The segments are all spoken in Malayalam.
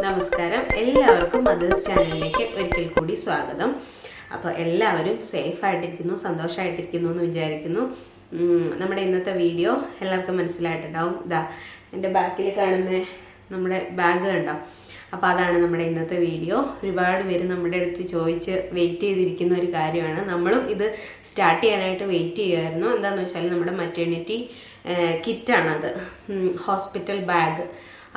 നമസ്കാരം. എല്ലാവർക്കും മദേഴ്സ് ചാനലിലേക്ക് ഒരിക്കൽ കൂടി സ്വാഗതം. അപ്പോൾ എല്ലാവരും സേഫായിട്ടിരിക്കുന്നു, സന്തോഷമായിട്ടിരിക്കുന്നു എന്ന് വിചാരിക്കുന്നു. നമ്മുടെ ഇന്നത്തെ വീഡിയോ എല്ലാവർക്കും മനസ്സിലായിട്ടുണ്ടാവും. ഇതാ എൻ്റെ ബാക്കിൽ കാണുന്ന നമ്മുടെ ബാഗ് കണ്ടോ? അപ്പോൾ അതാണ് നമ്മുടെ ഇന്നത്തെ വീഡിയോ. ഒരുപാട് പേര് നമ്മുടെ അടുത്ത് ചോദിച്ച് വെയിറ്റ് ചെയ്തിരിക്കുന്ന ഒരു കാര്യമാണ്. നമ്മളും ഇത് സ്റ്റാർട്ട് ചെയ്യാനായിട്ട് വെയിറ്റ് ചെയ്യുമായിരുന്നു. എന്താണെന്ന് വെച്ചാൽ നമ്മുടെ മറ്റേണിറ്റി കിറ്റാണത്, ഹോസ്പിറ്റൽ ബാഗ്.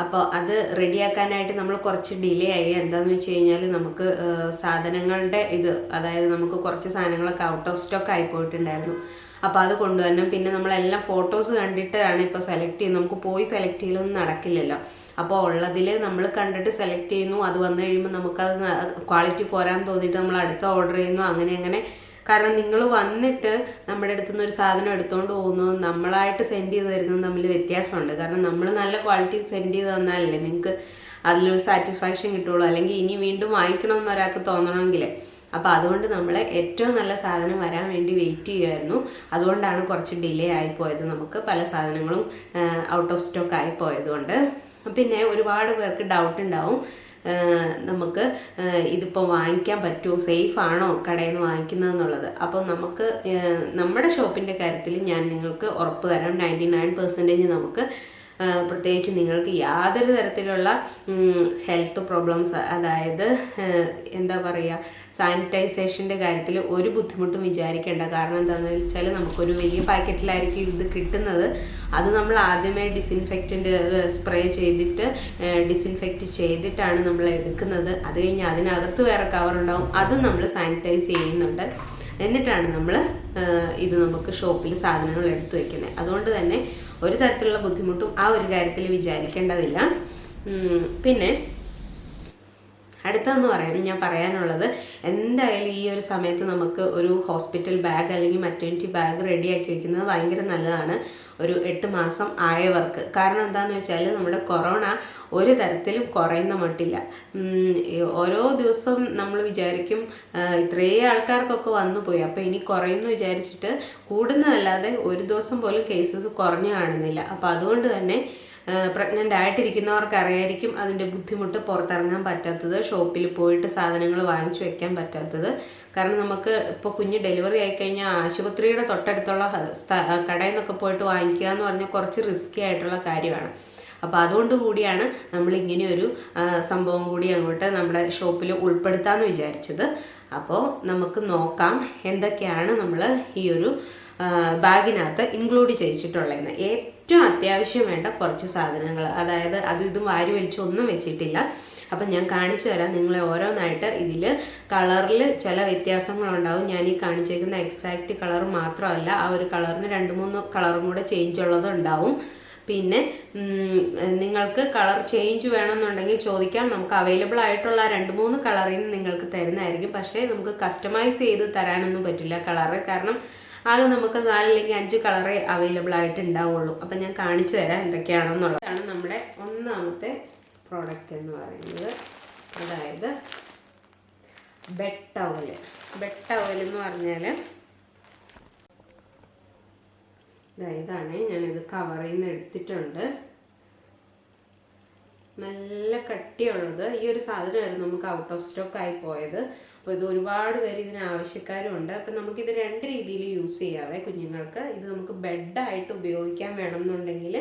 അപ്പോൾ അത് റെഡിയാക്കാനായിട്ട് നമ്മൾ കുറച്ച് ഡിലേ ആയി. എന്താണെന്ന് വെച്ച് കഴിഞ്ഞാൽ നമുക്ക് സാധനങ്ങളുടെ അതായത് നമുക്ക് കുറച്ച് സാധനങ്ങളൊക്കെ ഔട്ട് ഓഫ് സ്റ്റോക്ക് ആയി പോയിട്ടുണ്ടായിരുന്നു. അപ്പോൾ അത് കൊണ്ടുവരണം. പിന്നെ നമ്മളെല്ലാം ഫോട്ടോസ് കണ്ടിട്ടാണ് ഇപ്പോൾ സെലക്ട് ചെയ്യുന്നത്. നമുക്ക് പോയി സെലക്ട് ചെയ്യലൊന്നും നടക്കില്ലല്ലോ. അപ്പോൾ ഉള്ളതിൽ നമ്മൾ കണ്ടിട്ട് സെലക്ട് ചെയ്യുന്നു. അത് വന്നു കഴിയുമ്പോൾ നമുക്കത് ക്വാളിറ്റി പോരാൻ തോന്നിയിട്ട് നമ്മൾ അടുത്ത ഓർഡർ ചെയ്യുന്നു. അങ്ങനെ കാരണം നിങ്ങൾ വന്നിട്ട് നമ്മുടെ അടുത്തു നിന്ന് ഒരു സാധനം എടുത്തുകൊണ്ട് പോകുന്നതും നമ്മളായിട്ട് സെൻഡ് ചെയ്ത് തരുന്നതും തമ്മിൽ വ്യത്യാസമുണ്ട്. കാരണം നമ്മൾ നല്ല ക്വാളിറ്റി സെൻഡ് ചെയ്ത് തന്നാലല്ലേ നിങ്ങൾക്ക് അതിലൊരു സാറ്റിസ്ഫാക്ഷൻ കിട്ടുള്ളൂ. അല്ലെങ്കിൽ ഇനി വീണ്ടും വാങ്ങിക്കണമെന്ന് ഒരാൾക്ക് തോന്നണമെങ്കിൽ. അപ്പോൾ അതുകൊണ്ട് നമ്മൾ ഏറ്റവും നല്ല സാധനം വരാൻ വേണ്ടി വെയിറ്റ് ചെയ്യുമായിരുന്നു. അതുകൊണ്ടാണ് കുറച്ച് ഡിലേ ആയിപ്പോയത്. നമുക്ക് പല സാധനങ്ങളും ഔട്ട് ഓഫ് സ്റ്റോക്ക് ആയിപ്പോയതുകൊണ്ട്. പിന്നെ ഒരുപാട് പേർക്ക് ഡൗട്ട് ഉണ്ടാവും, നമുക്ക് ഇതിപ്പോൾ വാങ്ങിക്കാൻ പറ്റുമോ, സേഫ് ആണോ കടയിൽ നിന്ന് വാങ്ങിക്കുന്നത് എന്നുള്ളത്. അപ്പോൾ നമുക്ക് നമ്മുടെ ഷോപ്പിൻ്റെ കാര്യത്തിൽ ഞാൻ നിങ്ങൾക്ക് ഉറപ്പ് തരാം, 99% നമുക്ക് പ്രത്യേകിച്ച് നിങ്ങൾക്ക് യാതൊരു തരത്തിലുള്ള ഹെൽത്ത് പ്രോബ്ലംസ്, അതായത് എന്താ പറയുക, സാനിറ്റൈസേഷൻ്റെ കാര്യത്തിൽ ഒരു ബുദ്ധിമുട്ടും വിചാരിക്കേണ്ട. കാരണം എന്താണെന്ന് വെച്ചാൽ നമുക്കൊരു വലിയ പാക്കറ്റിലായിരിക്കും ഇത് കിട്ടുന്നത്. അത് നമ്മൾ ആദ്യമേ ഡിസിൻഫെക്റ്റൻ്റ് സ്പ്രേ ചെയ്തിട്ട് ഡിസിൻഫെക്റ്റ് ചെയ്തിട്ടാണ് നമ്മൾ എടുക്കുന്നത്. അത് കഴിഞ്ഞ് അതിനകത്ത് വേറെ കവറുണ്ടാവും, അതും നമ്മൾ സാനിറ്റൈസ് ചെയ്യുന്നുണ്ട്. എന്നിട്ടാണ് നമ്മൾ ഇത് നമുക്ക് ഷോപ്പിൽ സാധനങ്ങൾ എടുത്തു വയ്ക്കുന്നത്. അതുകൊണ്ട് തന്നെ ഒരു തരത്തിലുള്ള ബുദ്ധിമുട്ടും ആ ഒരു കാര്യത്തിൽ വിചാരിക്കേണ്ടതില്ല. പിന്നെ അടുത്തതെന്ന് ഞാൻ പറയാനുള്ളത്, എന്തായാലും ഈ ഒരു സമയത്ത് നമുക്ക് ഒരു ഹോസ്പിറ്റൽ ബാഗ് അല്ലെങ്കിൽ മറ്റേണിറ്റി ബാഗ് റെഡിയാക്കി വെക്കുന്നത് ഭയങ്കര നല്ലതാണ്, ഒരു 8 മാസം ആയവർക്ക്. കാരണം എന്താണെന്ന് വെച്ചാൽ നമ്മുടെ കൊറോണ ഒരു തരത്തിലും കുറയുന്ന മട്ടില്ല. ഓരോ ദിവസവും നമ്മൾ വിചാരിക്കും ഇത്രയും ആൾക്കാർക്കൊക്കെ വന്നു പോയി, അപ്പോൾ ഇനി കുറയുമെന്ന് വിചാരിച്ചിട്ട് കൂടുന്നതല്ലാതെ ഒരു ദിവസം പോലും കേസസ് കുറഞ്ഞു കാണുന്നില്ല. അപ്പോൾ അതുകൊണ്ട് തന്നെ പ്രഗ്നൻ്റ് ആയിട്ടിരിക്കുന്നവർക്ക് അറിയായിരിക്കും അതിൻ്റെ ബുദ്ധിമുട്ട്, പുറത്തിറങ്ങാൻ പറ്റാത്തത്, ഷോപ്പിൽ പോയിട്ട് സാധനങ്ങൾ വാങ്ങിച്ചു വെക്കാൻ പറ്റാത്തത്. കാരണം നമുക്ക് ഇപ്പോൾ കുഞ്ഞ് ഡെലിവറി ആയിക്കഴിഞ്ഞാൽ ആശുപത്രിയുടെ തൊട്ടടുത്തുള്ള കടയിൽ നിന്നൊക്കെ പോയിട്ട് വാങ്ങിക്കുക എന്ന് പറഞ്ഞാൽ കുറച്ച് റിസ്ക്കി ആയിട്ടുള്ള കാര്യമാണ്. അപ്പോൾ അതുകൊണ്ട് കൂടിയാണ് നമ്മളിങ്ങനെയൊരു സംഭവം കൂടി അങ്ങോട്ട് നമ്മുടെ ഷോപ്പിൽ ഉൾപ്പെടുത്താമെന്ന് വിചാരിച്ചത്. അപ്പോൾ നമുക്ക് നോക്കാം എന്തൊക്കെയാണ് നമ്മൾ ഈ ഒരു ബാഗിനകത്ത് ഇൻക്ലൂഡ് ചെയ്യിച്ചിട്ടുള്ളതെന്ന്. ഏറ്റവും അത്യാവശ്യം വേണ്ട കുറച്ച് സാധനങ്ങൾ, അതായത് ഇതും വാരി വലിച്ചൊന്നും വെച്ചിട്ടില്ല. അപ്പം ഞാൻ കാണിച്ചു തരാം നിങ്ങളെ ഓരോന്നായിട്ട്. ഇതിൽ കളറിൽ ചില വ്യത്യാസങ്ങളുണ്ടാവും. ഞാൻ ഈ കാണിച്ചേക്കുന്ന എക്സാക്റ്റ് കളർ മാത്രമല്ല, ആ ഒരു കളറിന് 2-3 കളറും കൂടെ ചേഞ്ച് ഉള്ളതുണ്ടാവും. പിന്നെ നിങ്ങൾക്ക് കളർ ചേഞ്ച് വേണമെന്നുണ്ടെങ്കിൽ ചോദിക്കാം, നമുക്ക് അവൈലബിൾ ആയിട്ടുള്ള 2-3 കളറിൽ നിന്ന് നിങ്ങൾക്ക് തരുന്നതായിരിക്കും. പക്ഷേ നമുക്ക് കസ്റ്റമൈസ് ചെയ്ത് തരാനൊന്നും പറ്റില്ല കളറ്, കാരണം ആകെ നമുക്ക് 4 അല്ലെങ്കിൽ 5 കളറേ അവൈലബിൾ ആയിട്ട് ഉണ്ടാവുള്ളൂ. അപ്പം ഞാൻ കാണിച്ചു തരാം എന്തൊക്കെയാണെന്നുള്ളതാണ്. നമ്മുടെ ഒന്നാമത്തെ പ്രോഡക്റ്റ് എന്ന് പറയുന്നത്, അതായത് ബെഡ് ടവൽ. ബെഡ് ടവൽ എന്ന് പറഞ്ഞാൽ ഇതാണ്. ഞാനിത് കവറിൽ നിന്ന് എടുത്തിട്ടുണ്ട്. നല്ല കട്ടിയുള്ളത്. ഈ ഒരു സാധനമായിരുന്നു നമുക്ക് ഔട്ട് ഓഫ് സ്റ്റോക്ക് ആയി പോയത്. അപ്പോൾ ഇത് ഒരുപാട് പേര് ഇതിന് ആവശ്യക്കാരുമുണ്ട്. അപ്പം നമുക്കിത് 2 രീതിയിൽ യൂസ് ചെയ്യാവേ കുഞ്ഞുങ്ങൾക്ക്. ഇത് നമുക്ക് ബെഡായിട്ട് ഉപയോഗിക്കാൻ വേണമെന്നുണ്ടെങ്കിൽ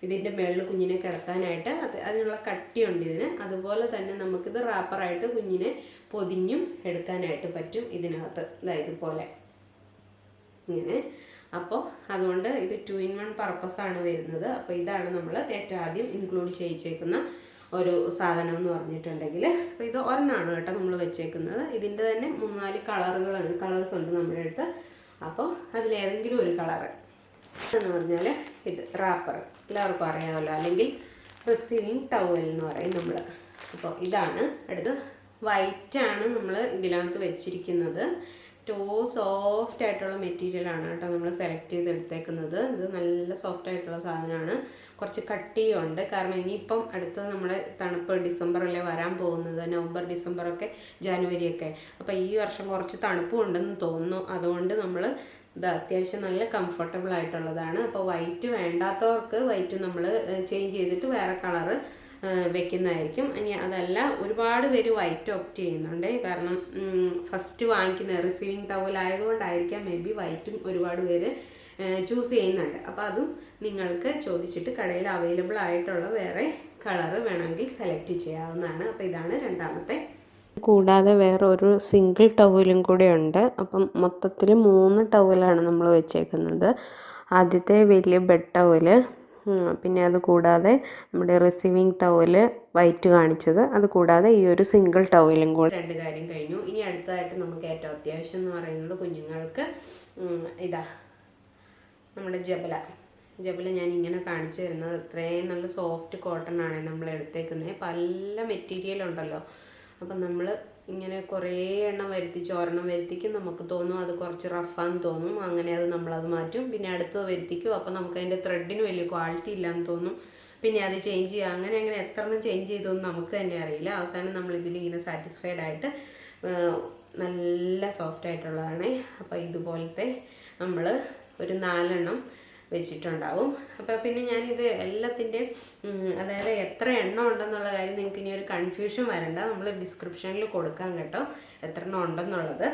ഇതിൻ്റെ മുകളിൽ കുഞ്ഞിനെ കിടത്താനായിട്ട് അതിനുള്ള കട്ടിയുണ്ട് ഇതിന്. അതുപോലെ തന്നെ നമുക്കിത് റാപ്പറായിട്ട് കുഞ്ഞിനെ പൊതിഞ്ഞും എടുക്കാനായിട്ട് പറ്റും ഇതിനകത്ത്, ഇതുപോലെ ഇങ്ങനെ. അപ്പോൾ അതുകൊണ്ട് ഇത് 2-in-1 പർപ്പസാണ് വരുന്നത്. അപ്പോൾ ഇതാണ് നമ്മൾ ഏറ്റവും ആദ്യം ഇൻക്ലൂഡ് ചെയ്യിച്ചേക്കുന്ന ഒരു സാധനം എന്ന് പറഞ്ഞിട്ടുണ്ടെങ്കിൽ. അപ്പോൾ ഇത് ഒരെണ്ണമാണ് കേട്ടോ നമ്മൾ വെച്ചേക്കുന്നത്. ഇതിൻ്റെ തന്നെ 3-4 കളേഴ്സ് ഉണ്ട് നമ്മുടെ അടുത്ത്. അപ്പോൾ അതിലേതെങ്കിലും ഒരു കളറ് എന്ന് പറഞ്ഞാൽ ഇത് റാപ്പർ, എല്ലാവർക്കും അറിയാമല്ലോ, അല്ലെങ്കിൽ റിസീവിങ് ടവൽ എന്ന് പറയും നമ്മൾ. അപ്പോൾ ഇതാണ്. അടുത്ത് വൈറ്റാണ് നമ്മൾ ഇതിനകത്ത് വെച്ചിരിക്കുന്നത്. സോഫ്റ്റ് ആയിട്ടുള്ള മെറ്റീരിയലാണ് കേട്ടോ നമ്മൾ സെലക്ട് ചെയ്തെടുത്തേക്കുന്നത്. ഇത് നല്ല സോഫ്റ്റ് ആയിട്ടുള്ള സാധനമാണ്. കുറച്ച് കട്ടിയുണ്ട്. കാരണം ഇനിയിപ്പം അടുത്തത് നമ്മുടെ തണുപ്പ് ഡിസംബറല്ലേ വരാൻ പോകുന്നത്, നവംബർ ഡിസംബറൊക്കെ ജാനുവരിയൊക്കെ. അപ്പോൾ ഈ വർഷം കുറച്ച് തണുപ്പും ഉണ്ടെന്ന് തോന്നുന്നു. അതുകൊണ്ട് നമ്മൾ ഇത് അത്യാവശ്യം നല്ല കംഫർട്ടബിൾ ആയിട്ടുള്ളതാണ്. അപ്പോൾ വൈറ്റ് വേണ്ടാത്തവർക്ക് വൈറ്റ് നമ്മൾ ചേഞ്ച് ചെയ്തിട്ട് വേറെ കളറ് വെക്കുന്നതായിരിക്കും. ഇനി അതല്ല, ഒരുപാട് പേര് വൈറ്റ് ഓപ്റ്റ് ചെയ്യുന്നുണ്ട്. കാരണം ഫസ്റ്റ് വാങ്ങിക്കുന്ന റിസീവിങ് ടവൽ ആയതുകൊണ്ടായിരിക്കാം മേ ബി വൈറ്റും ഒരുപാട് പേര് ചൂസ് ചെയ്യുന്നുണ്ട്. അപ്പോൾ അതും നിങ്ങൾക്ക് ചോദിച്ചിട്ട് കടയിൽ അവൈലബിൾ ആയിട്ടുള്ള വേറെ കളറ് വേണമെങ്കിൽ സെലക്ട് ചെയ്യാവുന്നതാണ്. അപ്പോൾ ഇതാണ് രണ്ടാമത്തെ. കൂടാതെ വേറെ ഒരു സിംഗിൾ ടവലും കൂടെ ഉണ്ട്. അപ്പം മൊത്തത്തിൽ 3 ടവലാണ് നമ്മൾ വെച്ചേക്കുന്നത്. ആദ്യത്തെ വലിയ ബെഡ് ടവല്, പിന്നെ അത് കൂടാതെ നമ്മുടെ റിസീവിങ് ടവല് വൈറ്റ് കാണിച്ചത്, അത് കൂടാതെ ഈ ഒരു സിംഗിൾ ടവലും കൂടെ. 2 കാര്യം കഴിഞ്ഞു. ഇനി അടുത്തതായിട്ട് നമുക്ക് ഏറ്റവും അത്യാവശ്യം എന്ന് പറയുന്നത് കുഞ്ഞുങ്ങൾക്ക് ഇതാ നമ്മുടെ ജബല ഞാൻ ഇങ്ങനെ കാണിച്ചു തരുന്നത്. ഇത്രയും നല്ല സോഫ്റ്റ് കോട്ടൺ ആണ് നമ്മൾ എടുത്തേക്കുന്നത്. പല മെറ്റീരിയൽ ഉണ്ടല്ലോ. അപ്പം നമ്മൾ ഇങ്ങനെ കുറേ എണ്ണം വരുത്തിച്ച് ഒരെണ്ണം വരുത്തിക്കും, നമുക്ക് തോന്നും അത് കുറച്ച് റഫാന്ന് തോന്നും. അങ്ങനെ നമ്മളത് മാറ്റും. പിന്നെ അടുത്തത് വരുത്തിക്കും, അപ്പോൾ നമുക്ക് അതിൻ്റെ ത്രെഡിന് വലിയ ക്വാളിറ്റി ഇല്ലയെന്ന് തോന്നും. പിന്നെ അത് ചേഞ്ച് ചെയ്യുക. അങ്ങനെ എത്ര എണ്ണം ചേഞ്ച് ചെയ്തോന്നും നമുക്ക് തന്നെ അറിയില്ല. അവസാനം നമ്മളിതിലിങ്ങനെ സാറ്റിസ്ഫൈഡ് ആയിട്ട് നല്ല സോഫ്റ്റ് ആയിട്ടുള്ളതാണ്. അപ്പോൾ ഇതുപോലത്തെ നമ്മൾ ഒരു 4 എണ്ണം വെച്ചിട്ടുണ്ടാവും. അപ്പോൾ പിന്നെ ഞാനിത് എല്ലാത്തിൻ്റെയും അതായത് എത്ര എണ്ണം ഉണ്ടെന്നുള്ള കാര്യം നിങ്ങൾക്ക് ഇനി ഒരു കൺഫ്യൂഷൻ വരണ്ട. നമ്മൾ ഡിസ്ക്രിപ്ഷനിൽ കൊടുക്കാം കേട്ടോ എത്ര എണ്ണം ഉണ്ടെന്നുള്ളത്.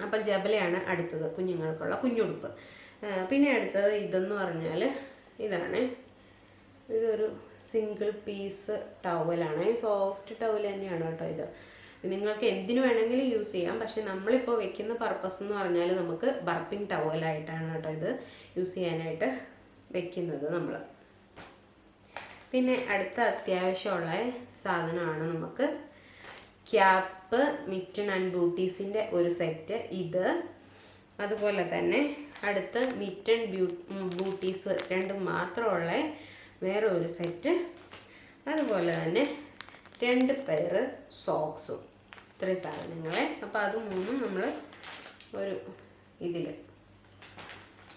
അപ്പം ജബലയാണ് അടുത്തത്, കുഞ്ഞുങ്ങൾക്കുള്ള കുഞ്ഞുടുപ്പ്. പിന്നെ അടുത്തത് ഇതെന്ന് പറഞ്ഞാൽ ഇതാണ്. ഇതൊരു സിംഗിൾ പീസ് ടവലാണ്. സോഫ്റ്റ് ടവൽ തന്നെയാണ് കേട്ടോ ഇത്. നിങ്ങൾക്ക് എന്തിനു വേണമെങ്കിലും യൂസ് ചെയ്യാം. പക്ഷെ നമ്മളിപ്പോൾ വെക്കുന്ന പർപ്പസ് എന്ന് പറഞ്ഞാൽ നമുക്ക് ബർപ്പിംഗ് ടവലായിട്ടാണ് കേട്ടോ ഇത് യൂസ് ചെയ്യാനായിട്ട് വെക്കുന്നത് നമ്മൾ. പിന്നെ അടുത്ത അത്യാവശ്യമുള്ള സാധനമാണ് നമുക്ക് ക്യാപ്പ്, മിറ്റൺ ആൻഡ് ബൂട്ടീസിൻ്റെ ഒരു സെറ്റ്. ഇത് അതുപോലെ തന്നെ അടുത്ത് മിറ്റൺ ബൂട്ടീസ് 2 മാത്രമുള്ള വേറെ ഒരു സെറ്റ്. അതുപോലെ തന്നെ 2 പെയർ സോക്സും. ഇത്രയും സാധനങ്ങളെ. അപ്പോൾ അത് 3 നമ്മൾ ഒരു ഇതിൽ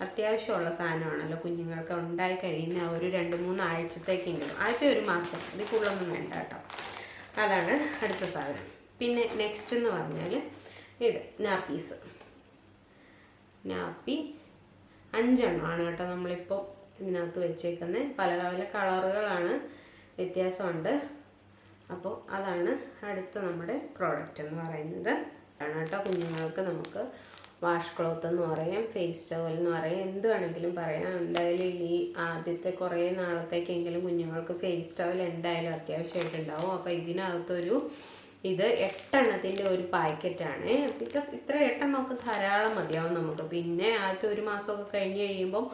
അത്യാവശ്യമുള്ള സാധനമാണല്ലോ കുഞ്ഞുങ്ങൾക്ക് ഉണ്ടായി കഴിയുന്ന ഒരു 2-3 ആഴ്ചത്തേക്കെങ്കിലും. ആദ്യത്തെ ഒരു മാസം, ഇതിൽ കൂടുതലൊന്നും വേണ്ട കേട്ടോ. അതാണ് അടുത്ത സാധനം. പിന്നെ നെക്സ്റ്റ് എന്ന് പറഞ്ഞാൽ ഇത് നാപ്പീസ്. നാപ്പി 5 എണ്ണമാണ് കേട്ടോ നമ്മളിപ്പോൾ ഇതിനകത്ത് വെച്ചേക്കുന്നത്. പല പല കളറുകളാണ്, വ്യത്യാസമുണ്ട്. അപ്പോൾ അതാണ് അടുത്ത നമ്മുടെ പ്രോഡക്റ്റ് എന്ന് പറയുന്നത്. ആണ് കേട്ടോ കുഞ്ഞുങ്ങൾക്ക് നമുക്ക് വാഷ് ക്ലോത്ത് എന്ന് പറയാം, ഫേസ് ടവൽ എന്ന് പറയാം, എന്ത് വേണമെങ്കിലും പറയാം. എന്തായാലും ഈ ആദ്യത്തെ കുറേ നാളത്തേക്കെങ്കിലും കുഞ്ഞുങ്ങൾക്ക് ഫേസ് ടവൽ എന്തായാലും അത്യാവശ്യമായിട്ടുണ്ടാവും. അപ്പോൾ ഇതിനകത്തൊരു ഇത് 8 എണ്ണത്തിൻ്റെ ഒരു പാക്കറ്റാണ്. ഇത്ര 8 എണ്ണമൊക്കെ ധാരാളം മതിയാവും നമുക്ക്. പിന്നെ ആദ്യത്തെ ഒരു മാസമൊക്കെ കഴിഞ്ഞ് കഴിയുമ്പം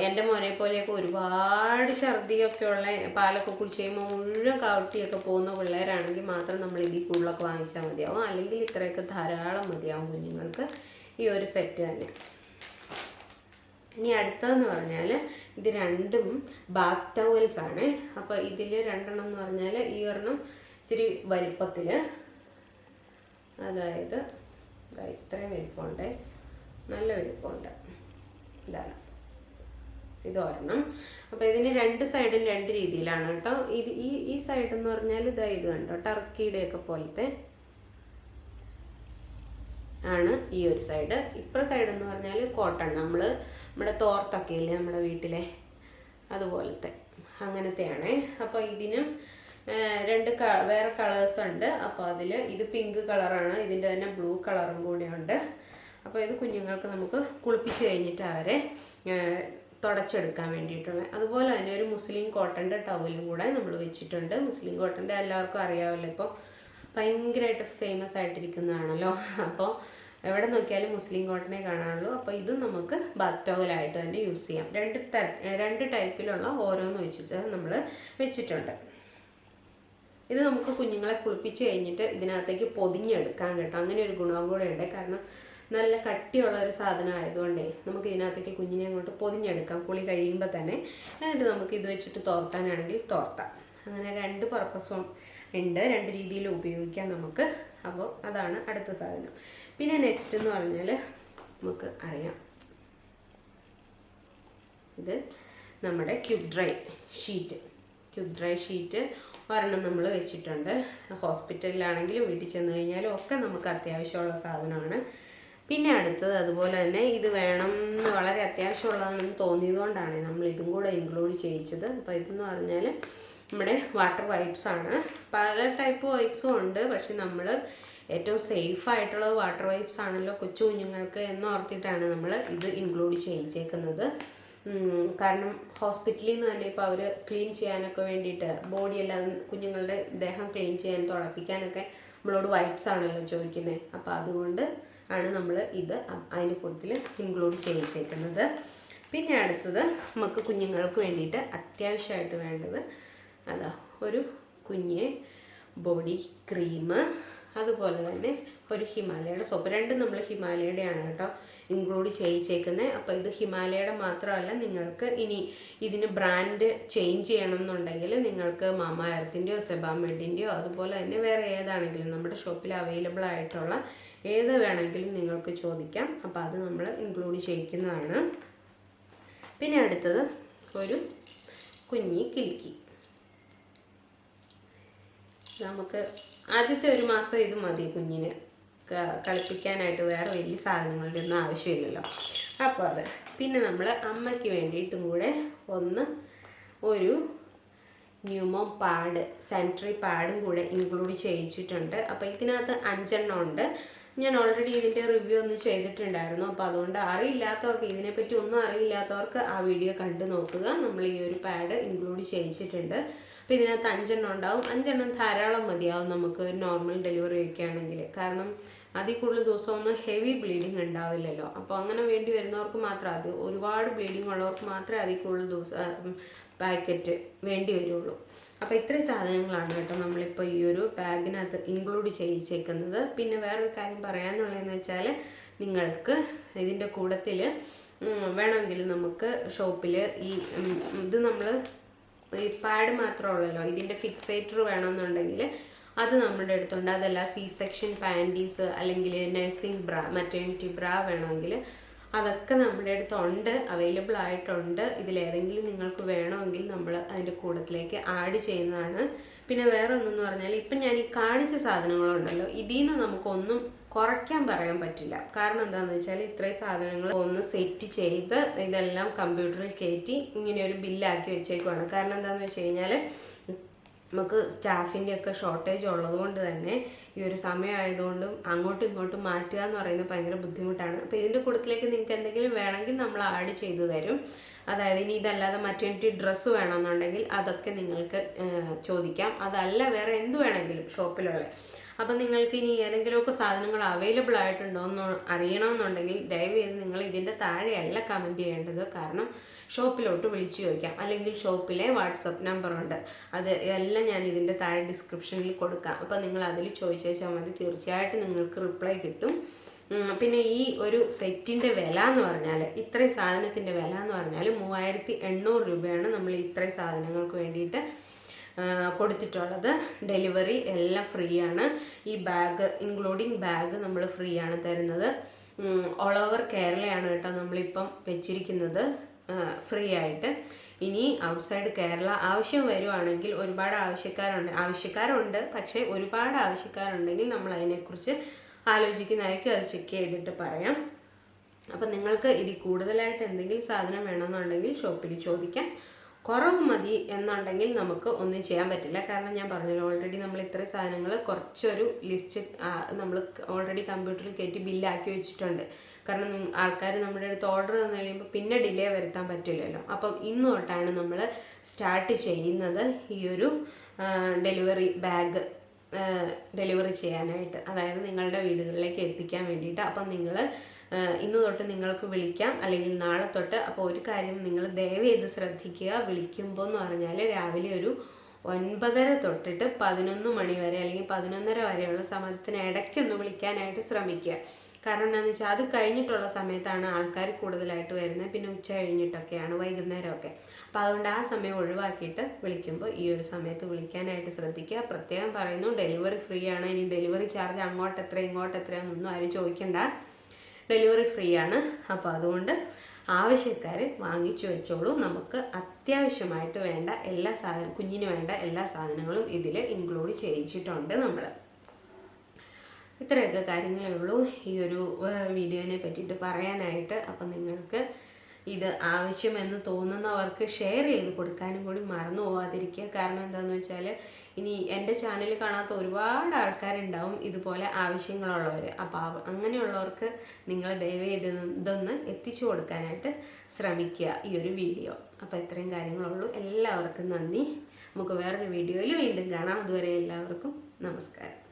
എൻ്റെ മോനെ പോലെയൊക്കെ ഒരുപാട് ഛർദിയൊക്കെ ഉള്ള, പാലൊക്കെ കുടിച്ച് കഴിയുമ്പോൾ മുഴുവൻ കാവട്ടിയൊക്കെ പോകുന്ന പിള്ളേരാണെങ്കിൽ മാത്രം നമ്മൾ ഇതിൽ കൂടുതലൊക്കെ വാങ്ങിച്ചാൽ മതിയാവും. അല്ലെങ്കിൽ ഇത്രയൊക്കെ ധാരാളം മതിയാവും കുഞ്ഞുങ്ങൾക്ക് ഈ ഒരു സെറ്റ് തന്നെ. ഇനി അടുത്തതെന്ന് പറഞ്ഞാൽ ഇത് 2ഉം ബാത്ത് ടവൽസ് ആണ്. അപ്പോൾ ഇതിൽ 2 എണ്ണം എന്ന് പറഞ്ഞാൽ ഈ ഒരെണ്ണം ഇച്ചിരി വലിപ്പത്തിൽ, അതായത് ഇത്രയും വലിപ്പമുണ്ട്, നല്ല വലിപ്പമുണ്ട്. ഇതാണ് ഇത് ഒരെണ്ണം. അപ്പോൾ ഇതിന് 2 സൈഡും 2 രീതിയിലാണ് കേട്ടോ. ഇത് ഈ സൈഡ് എന്ന് പറഞ്ഞാൽ ഇത് കണ്ടോ, ടർക്കിയുടെയൊക്കെ പോലത്തെ ആണ് ഈ ഒരു സൈഡ്. ഇപ്പുറ സൈഡ് എന്ന് പറഞ്ഞാൽ കോട്ടൺ, നമ്മുടെ തോർത്തൊക്കെ ഇല്ലേ നമ്മുടെ വീട്ടിലെ, അതുപോലത്തെ അങ്ങനത്തെയാണ്. അപ്പോൾ ഇതിനും 2 വേറെ കളേഴ്സ് ഉണ്ട്. അപ്പോൾ അതിൽ ഇത് പിങ്ക് കളറാണ്, ഇതിൻ്റെ തന്നെ ബ്ലൂ കളറും കൂടെ ഉണ്ട്. അപ്പോൾ ഇത് കുഞ്ഞുങ്ങൾക്ക് നമുക്ക് കുളിപ്പിച്ച് കഴിഞ്ഞിട്ട് അവരെ തുടച്ചെടുക്കാൻ വേണ്ടിയിട്ടുള്ള. അതുപോലെ തന്നെ ഒരു മുസ്ലിം കോട്ടൻ്റെ ടവലും കൂടെ നമ്മൾ വെച്ചിട്ടുണ്ട്. മുസ്ലിം കോട്ടൻ്റെ എല്ലാവർക്കും അറിയാമല്ലോ, ഇപ്പോൾ ഭയങ്കരമായിട്ട് ഫേമസ് ആയിട്ടിരിക്കുന്നതാണല്ലോ. അപ്പോൾ എവിടെ നോക്കിയാലും മുസ്ലിം കോട്ടനെ കാണാനുള്ളൂ. അപ്പോൾ ഇത് നമുക്ക് ബാത്ത് ടവലായിട്ട് തന്നെ യൂസ് ചെയ്യാം. 2 ടൈപ്പിലുള്ള ഓരോന്ന് വെച്ചിട്ട് നമ്മൾ വെച്ചിട്ടുണ്ട്. ഇത് നമുക്ക് കുഞ്ഞുങ്ങളെ കുളിപ്പിച്ച് കഴിഞ്ഞിട്ട് ഇതിനകത്തേക്ക് പൊതിഞ്ഞെടുക്കാൻ കേട്ടോ. അങ്ങനെ ഒരു ഗുണവും കൂടെ ഉണ്ട്. കാരണം നല്ല കട്ടിയുള്ള ഒരു സാധനം ആയതുകൊണ്ടേ നമുക്ക് ഇതിനകത്തേക്ക് കുഞ്ഞിനെ അങ്ങോട്ട് പൊതിഞ്ഞെടുക്കാം കുളി കഴിയുമ്പോൾ തന്നെ. എന്നിട്ട് നമുക്ക് ഇത് വെച്ചിട്ട് തോർത്താനാണെങ്കിൽ തോർത്താം. അങ്ങനെ 2 പർപ്പസും ഉണ്ട്, 2 രീതിയിൽ ഉപയോഗിക്കാം നമുക്ക്. അപ്പോൾ അതാണ് അടുത്ത സാധനം. പിന്നെ നെക്സ്റ്റ് എന്ന് പറഞ്ഞാൽ നമുക്ക് അറിയാം, ഇത് നമ്മുടെ ക്യൂബ് ഡ്രൈ ഷീറ്റ് ഒരെണ്ണം നമ്മൾ വെച്ചിട്ടുണ്ട്. ഹോസ്പിറ്റലിലാണെങ്കിലും വീട്ടിൽ ചെന്ന് കഴിഞ്ഞാലും ഒക്കെ നമുക്ക് അത്യാവശ്യമുള്ള സാധനമാണ്. പിന്നെ അടുത്തത് അതുപോലെ തന്നെ ഇത് വേണം എന്ന് വളരെ അത്യാവശ്യമുള്ളതാണെന്ന് തോന്നിയതുകൊണ്ടാണ് നമ്മൾ ഇതും കൂടെ ഇൻക്ലൂഡ് ചെയ്യിച്ചത്. അപ്പോൾ ഇതെന്ന് പറഞ്ഞാൽ നമ്മുടെ വാട്ടർ വൈപ്സ് ആണ്. പല ടൈപ്പ് വൈപ്സും ഉണ്ട്, പക്ഷെ നമ്മൾ ഏറ്റവും സേഫ് ആയിട്ടുള്ളത് വാട്ടർ വൈപ്സ് ആണല്ലോ കൊച്ചു കുഞ്ഞുങ്ങൾക്ക് എന്ന് ഓർത്തിട്ടാണ് നമ്മൾ ഇത് ഇൻക്ലൂഡ് ചെയ്യിച്ചേക്കുന്നത്. കാരണം ഹോസ്പിറ്റലിൽ നിന്ന് തന്നെ ഇപ്പോൾ അവർ ക്ലീൻ ചെയ്യാനൊക്കെ വേണ്ടിയിട്ട് ബോഡിയെല്ലാം കുഞ്ഞുങ്ങളുടെ ദേഹം ക്ലീൻ ചെയ്യാൻ തുളപ്പിക്കാനൊക്കെ നമ്മളോട് വൈപ്സ് ആണല്ലോ ചോദിക്കുന്നത്. അപ്പോൾ അതുകൊണ്ട് ആണ് നമ്മൾ ഇത് അതിൻ്റെ കൂട്ടത്തിൽ ഇൻക്ലൂഡ് ചെയ്യിച്ചേക്കുന്നത്. പിന്നെ അടുത്തത് നമുക്ക് കുഞ്ഞുങ്ങൾക്ക് വേണ്ടിയിട്ട് അത്യാവശ്യമായിട്ട് വേണ്ടത് അതാ ഒരു കുഞ്ഞ് ബോഡി ക്രീം, അതുപോലെ തന്നെ ഒരു ഹിമാലയയുടെ സോപ്പ്. രണ്ടും നമ്മൾ ഹിമാലയയുടെ ആണ് കേട്ടോ ഇൻക്ലൂഡ് ചെയ്യിച്ചേക്കുന്നത്. അപ്പോൾ ഇത് ഹിമാലയയുടെ മാത്രമല്ല, നിങ്ങൾക്ക് ഇനി ഇതിന് ബ്രാൻഡ് ചേഞ്ച് ചെയ്യണം എന്നുണ്ടെങ്കിൽ നിങ്ങൾക്ക് മാമ എർത്തിൻ്റെയോ സെബാമെഡിൻ്റെയോ അതുപോലെ തന്നെ വേറെ ഏതാണെങ്കിലും നമ്മുടെ ഷോപ്പിൽ അവൈലബിൾ ആയിട്ടുള്ള ഏത് വേണമെങ്കിലും നിങ്ങൾക്ക് ചോദിക്കാം. അപ്പോൾ അത് നമ്മൾ ഇൻക്ലൂഡ് ചെയ്യിക്കുന്നതാണ്. പിന്നെ അടുത്തത് ഒരു കുഞ്ഞി കിലുക്കി. നമുക്ക് ആദ്യത്തെ ഒരു മാസം ഇത് മതി കുഞ്ഞിന് കളിപ്പിക്കാനായിട്ട്, വേറെ വലിയ സാധനങ്ങളുടെ ഒന്നും ആവശ്യമില്ലല്ലോ. അപ്പോൾ അത് പിന്നെ നമ്മൾ അമ്മയ്ക്ക് വേണ്ടിയിട്ടും കൂടെ ഒരു ന്യൂമോ പാഡ്, സാനിറ്ററി പാഡും കൂടെ ഇൻക്ലൂഡ് ചെയ്യിച്ചിട്ടുണ്ട്. അപ്പോൾ ഇതിനകത്ത് 5 എണ്ണം ഉണ്ട്. ഞാൻ ഓൾറെഡി ഇതിൻ്റെ റിവ്യൂ ഒന്ന് ചെയ്തിട്ടുണ്ടായിരുന്നു. അപ്പോൾ അതുകൊണ്ട് അറിയില്ലാത്തവർക്ക്, ഇതിനെപ്പറ്റി ഒന്നും അറിയില്ലാത്തവർക്ക് ആ വീഡിയോ കണ്ടു നോക്കുക. നമ്മൾ ഈ ഒരു പാഡ് ഇൻക്ലൂഡ് ചെയ്യിച്ചിട്ടുണ്ട്. അപ്പോൾ ഇതിനകത്ത് 5 എണ്ണം ഉണ്ടാവും. 5 എണ്ണം ധാരാളം മതിയാവും നമുക്ക് നോർമൽ ഡെലിവറി ഒക്കെ ആണെങ്കിൽ. കാരണം അതിൽ കൂടുതൽ ദിവസമൊന്നും ഹെവി ബ്ലീഡിങ് ഉണ്ടാവില്ലല്ലോ. അപ്പോൾ അങ്ങനെ വേണ്ടി വരുന്നവർക്ക് മാത്രം, അത് ഒരുപാട് ബ്ലീഡിങ് ഉള്ളവർക്ക് മാത്രമേ അതിൽ കൂടുതൽ ദിവസം പാക്കറ്റ് വേണ്ടി വരുള്ളൂ. അപ്പോൾ ഇത്രയും സാധനങ്ങളാണ് കേട്ടോ നമ്മളിപ്പോൾ ഈ ഒരു ബാഗിനകത്ത് ഇൻക്ലൂഡ് ചെയ്യിച്ചേക്കുന്നത്. പിന്നെ വേറൊരു കാര്യം പറയാനുള്ളതെന്ന് വെച്ചാൽ, നിങ്ങൾക്ക് ഇതിൻ്റെ കൂട്ടത്തിൽ വേണമെങ്കിൽ നമുക്ക് ഷോപ്പിൽ ഇത് നമ്മൾ ഈ പാഡ് മാത്രമുള്ളല്ലോ, ഇതിൻ്റെ ഫിക്സേറ്റർ വേണമെന്നുണ്ടെങ്കിൽ അത് നമ്മുടെ അടുത്തുണ്ട്. അതല്ല സി സെക്ഷൻ പാൻറ്റീസ് അല്ലെങ്കിൽ നഴ്സിംഗ് ബ്രാ, മറ്റേണിറ്റി ബ്രാ വേണമെങ്കിൽ അതൊക്കെ നമ്മുടെ അടുത്തുണ്ട്, അവൈലബിൾ ആയിട്ടുണ്ട്. ഇതിലേതെങ്കിലും നിങ്ങൾക്ക് വേണമെങ്കിൽ നമ്മൾ അതിൻ്റെ കൂട്ടത്തിലേക്ക് ആഡ് ചെയ്യുന്നതാണ്. പിന്നെ വേറെ ഒന്നെന്ന് പറഞ്ഞാൽ, ഇപ്പം ഞാൻ ഈ കാണിച്ച സാധനങ്ങളുണ്ടല്ലോ, ഇതിൽ നിന്ന് നമുക്കൊന്നും കുറയ്ക്കാൻ പറയാൻ പറ്റില്ല. കാരണം എന്താണെന്ന് വെച്ചാൽ ഇത്രയും സാധനങ്ങൾ ഒന്ന് സെറ്റ് ചെയ്ത് ഇതെല്ലാം കമ്പ്യൂട്ടറിൽ കയറ്റി ഇങ്ങനെ ഒരു ബില്ലാക്കി വെച്ചേക്കുവാണ്. കാരണം എന്താണെന്ന് വെച്ച് കഴിഞ്ഞാൽ നമുക്ക് സ്റ്റാഫിൻ്റെ ഒക്കെ ഷോർട്ടേജ് ഉള്ളതുകൊണ്ട് തന്നെ ഈ ഒരു സമയമായതുകൊണ്ടും അങ്ങോട്ടും ഇങ്ങോട്ടും മാറ്റുക എന്ന് പറയുന്നത് ഭയങ്കര ബുദ്ധിമുട്ടാണ്. അപ്പോൾ ഇതിൻ്റെ കൂട്ടത്തിലേക്ക് നിങ്ങൾക്ക് എന്തെങ്കിലും വേണമെങ്കിൽ നമ്മൾ ആഡ് ചെയ്തു തരും. അതായത് ഇനി ഇതല്ലാതെ മറ്റേണിറ്റി ഡ്രസ്സ് വേണമെന്നുണ്ടെങ്കിൽ അതൊക്കെ നിങ്ങൾക്ക് ചോദിക്കാം. അതല്ല വേറെ എന്ത് വേണമെങ്കിലും ഷോപ്പിലുള്ള. അപ്പം നിങ്ങൾക്ക് ഇനി ഏതെങ്കിലുമൊക്കെ സാധനങ്ങൾ അവൈലബിൾ ആയിട്ടുണ്ടോ എന്ന് അറിയണമെന്നുണ്ടെങ്കിൽ ദയവേത് നിങ്ങൾ ഇതിൻ്റെ താഴെയല്ല കമൻറ്റ് ചെയ്യേണ്ടത്. കാരണം ഷോപ്പിലോട്ട് വിളിച്ചു ചോദിക്കാം. അല്ലെങ്കിൽ ഷോപ്പിലെ വാട്സപ്പ് നമ്പറുണ്ട്, അത് എല്ലാം ഞാൻ ഇതിൻ്റെ താഴെ ഡിസ്ക്രിപ്ഷനിൽ കൊടുക്കാം. അപ്പോൾ നിങ്ങൾ അതിൽ ചോദിച്ചാൽ മതി, തീർച്ചയായിട്ടും നിങ്ങൾക്ക് റിപ്ലൈ കിട്ടും. പിന്നെ ഈ ഒരു സെറ്റിൻ്റെ വില എന്ന് പറഞ്ഞാൽ, ഇത്രയും സാധനത്തിൻ്റെ വില എന്ന് പറഞ്ഞാൽ 3800 രൂപയാണ് നമ്മൾ ഇത്രയും സാധനങ്ങൾക്ക് വേണ്ടിയിട്ട് കൊടുത്തിട്ടുള്ളത്. ഡെലിവറി എല്ലാം ഫ്രീ ആണ്. ഈ ബാഗ് ഇൻക്ലൂഡിങ് ബാഗ് നമ്മൾ ഫ്രീ ആണ് തരുന്നത്. ഓൾ ഓവർ കേരളയാണ് കേട്ടോ നമ്മളിപ്പം വെച്ചിരിക്കുന്നത് ഫ്രീ ആയിട്ട്. ഇനി ഔട്ട്സൈഡ് കേരള ആവശ്യം വരുവാണെങ്കിൽ, ഒരുപാട് ആവശ്യക്കാരുണ്ട്, പക്ഷേ ഒരുപാട് ആവശ്യക്കാരുണ്ടെങ്കിൽ നമ്മൾ അതിനെക്കുറിച്ച് ആലോചിക്കുന്നതായിരിക്കും. അത് ചെക്ക് ചെയ്തിട്ട് പറയാം. അപ്പം നിങ്ങൾക്ക് ഇതിൽ കൂടുതലായിട്ട് എന്തെങ്കിലും സാധനം വേണമെന്നുണ്ടെങ്കിൽ ഷോപ്പിൽ ചോദിക്കാം. കുറവ് മതി എന്നുണ്ടെങ്കിൽ നമുക്ക് ഒന്നും ചെയ്യാൻ പറ്റില്ല. കാരണം ഞാൻ പറഞ്ഞല്ലോ, ഓൾറെഡി നമ്മൾ ഇത്രയും സാധനങ്ങൾ കുറച്ചൊരു ലിസ്റ്റ് നമ്മൾ ഓൾറെഡി കമ്പ്യൂട്ടറിൽ കയറ്റി ബില്ലാക്കി വെച്ചിട്ടുണ്ട്. കാരണം ആൾക്കാർ നമ്മുടെ അടുത്ത് ഓർഡർ തന്നു കഴിയുമ്പോൾ പിന്നെ ഡിലേ വരുത്താൻ പറ്റില്ലല്ലോ. അപ്പം ഇന്ന് തൊട്ടാണ് നമ്മൾ സ്റ്റാർട്ട് ചെയ്യുന്നത് ഈ ഒരു ഡെലിവറി ബാഗ് ഡെലിവറി ചെയ്യാനായിട്ട്, അതായത് നിങ്ങളുടെ വീടുകളിലേക്ക് എത്തിക്കാൻ വേണ്ടിയിട്ട്. അപ്പം നിങ്ങൾ ഇന്ന് തൊട്ട് നിങ്ങൾക്ക് വിളിക്കാം, അല്ലെങ്കിൽ നാളെ തൊട്ട്. അപ്പോൾ ഒരു കാര്യം നിങ്ങൾ ദയവ് ചെയ്ത് ശ്രദ്ധിക്കുക, വിളിക്കുമ്പോൾ എന്ന് പറഞ്ഞാൽ രാവിലെ ഒരു 9:30 തൊട്ടിട്ട് 11 മണി വരെ അല്ലെങ്കിൽ 11:30 വരെയുള്ള സമയത്തിന് ഇടയ്ക്കൊന്ന് വിളിക്കാനായിട്ട് ശ്രമിക്കുക. കാരണം എന്താണെന്ന് വെച്ചാൽ അത് കഴിഞ്ഞിട്ടുള്ള സമയത്താണ് ആൾക്കാർ കൂടുതലായിട്ട് വരുന്നത്. പിന്നെ ഉച്ച കഴിഞ്ഞിട്ടൊക്കെയാണ്, വൈകുന്നേരമൊക്കെ. അപ്പോൾ അതുകൊണ്ട് ആ സമയം ഒഴിവാക്കിയിട്ട് വിളിക്കുമ്പോൾ ഈ ഒരു സമയത്ത് വിളിക്കാനായിട്ട് ശ്രദ്ധിക്കുക. പ്രത്യേകം പറയുന്നു, ഡെലിവറി ഫ്രീ ആണ്. ഇനി ഡെലിവറി ചാർജ് അങ്ങോട്ട് എത്ര ഇങ്ങോട്ട് എത്രയാണെന്നൊന്നും ആരും ചോദിക്കണ്ട, ഡെലിവറി ഫ്രീ ആണ്. അപ്പോൾ അതുകൊണ്ട് ആവശ്യക്കാർ വാങ്ങിച്ചു വെച്ചോളൂ. നമുക്ക് അത്യാവശ്യമായിട്ട് വേണ്ട എല്ലാ കുഞ്ഞിന് വേണ്ട എല്ലാ സാധനങ്ങളും ഇതിൽ ഇൻക്ലൂഡ് ചെയ്യിച്ചിട്ടുണ്ട് നമ്മൾ. ഇത്രയൊക്കെ കാര്യങ്ങളേ ഉള്ളൂ ഈ ഒരു വീഡിയോനെ പറ്റിയിട്ട് പറയാനായിട്ട്. അപ്പം നിങ്ങൾക്ക് ഇത് ആവശ്യമെന്ന് തോന്നുന്നവർക്ക് ഷെയർ ചെയ്ത് കൊടുക്കാനും കൂടി മറന്നു പോകാതിരിക്കുക. കാരണം എന്താണെന്ന് വെച്ചാൽ ഇനി എൻ്റെ ചാനൽ കാണാത്ത ഒരുപാട് ആൾക്കാരുണ്ടാവും ഇതുപോലെ ആവശ്യങ്ങളുള്ളവർ. അപ്പോൾ അങ്ങനെയുള്ളവർക്ക് നിങ്ങൾ ദയവേത് ഇതൊന്ന് എത്തിച്ചു കൊടുക്കാനായിട്ട് ശ്രമിക്കുക ഈ ഒരു വീഡിയോ. അപ്പോൾ ഇത്രയും കാര്യങ്ങളുള്ളൂ. എല്ലാവർക്കും നന്ദി. നമുക്ക് വേറൊരു വീഡിയോയിൽ വീണ്ടും കാണാം. അതുവരെ എല്ലാവർക്കും നമസ്കാരം.